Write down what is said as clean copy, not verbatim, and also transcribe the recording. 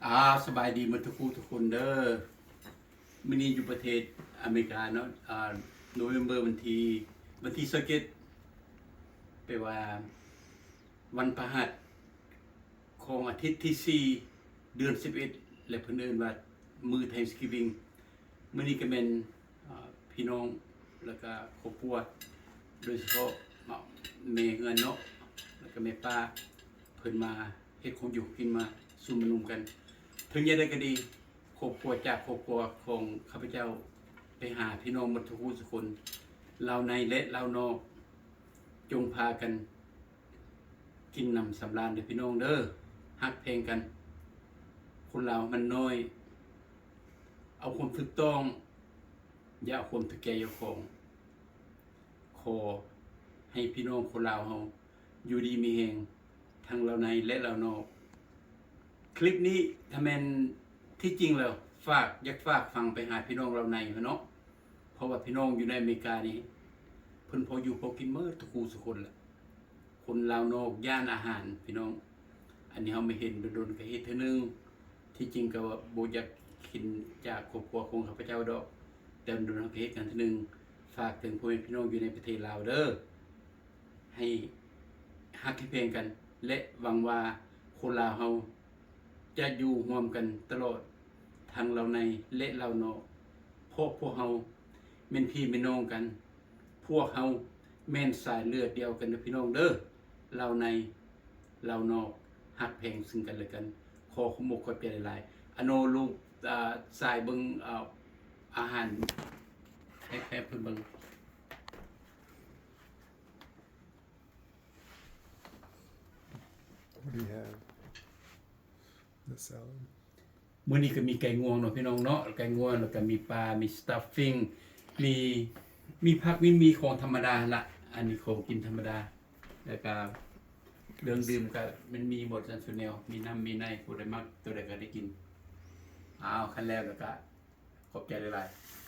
อ่าสบายดีหมาทุกผู้ทุกคนเด้อมื้อนี้อยู่ประเทศอเมริกาเนาะโนเวมเบอร์วันที่21ไปว่าวันพฤหัสของอาทิตย์ที่4เดือน11และเพิ่นเอิ้นว่ามื้อ Thanksgiving มื้อนี้ก็แม่นพี่น้องแล้วก็ครอบครัวโดยเฉพาะแม่เฮือนเนาะแล้วก็แม่ป้าเพิ่นมาเฮ็ดของอยู่กินมาสู่มานุมกันถึงจะได้ก็ดีครอบครัวจากครอบครัวของข้าพเจ้าไปหาพี่น้องหมดทุกผู้ทุกคนลาวในและลาวนอกจงพากันกินนำสำราญเด้อพี่น้องเด้อฮักเพลงกันคนลาวมันน้อยเอาความถูกต้องอย่าเอาความถูกแก่เจ้าของขอให้พี่น้องคนลาวเฮาอยู่ดีมีแรงทั้งลาวในและลาวนอกคลิปนี้ถ้าแม่นที่จริงแล้วอยากฝากฟังไปหาพี่น้องลาวในเนาะเพราะว่าพี่น้องอยู่ในอเมริกานี่เพิ่นพออยู่พอกินเมื่อทุกคู่ทุกคนแหละคนลาวนอกย่านอาหารพี่น้องอันนี้เฮาไม่เห็นโดนๆก็เฮ็ดเทื่อนึงที่จริงก็บ่อยากกินจากครอบครัวของข้าพเจ้าดอกแต่โดนๆก็เฮ็ดกันเทื่อนึงฝากถึงพ่อแม่พี่น้องอยู่ในประเทศลาวเด้อให้ฮักเพลงกันและหวังว่าคนลาวเฮาจะอยู่ร่วมกันตลอดทางเราในและเรานอกพวกเฮาแม่นพี่แม่น้องกันพวกเฮาแม่นสายเลือดเดียวกันนะพี่น้องเด้อเราในเรานอกฮักแพงซึ่งกันและกันขอขมกขอบใจหลายๆอโนลูกสายเบิ่งอาหารให้แพ้เพิ่นเบิ่ง What do you have? The salad. มื้อนี้ก็มีไก่งวงเนาะพี่น้องเนาะไก่งวงแล้วก็มีปลา มี stuffing มีผักมีของธรรมดาละอันนี้ของกินธรรมดาแล้วก็เรื่องดื่มก็มันมีหมดจันสุแนวมีน้ำมีในผู้ใดมักตัวใดก็ได้กินอ้าวขั้นแรกแล้วก็ขอบใจหลายๆ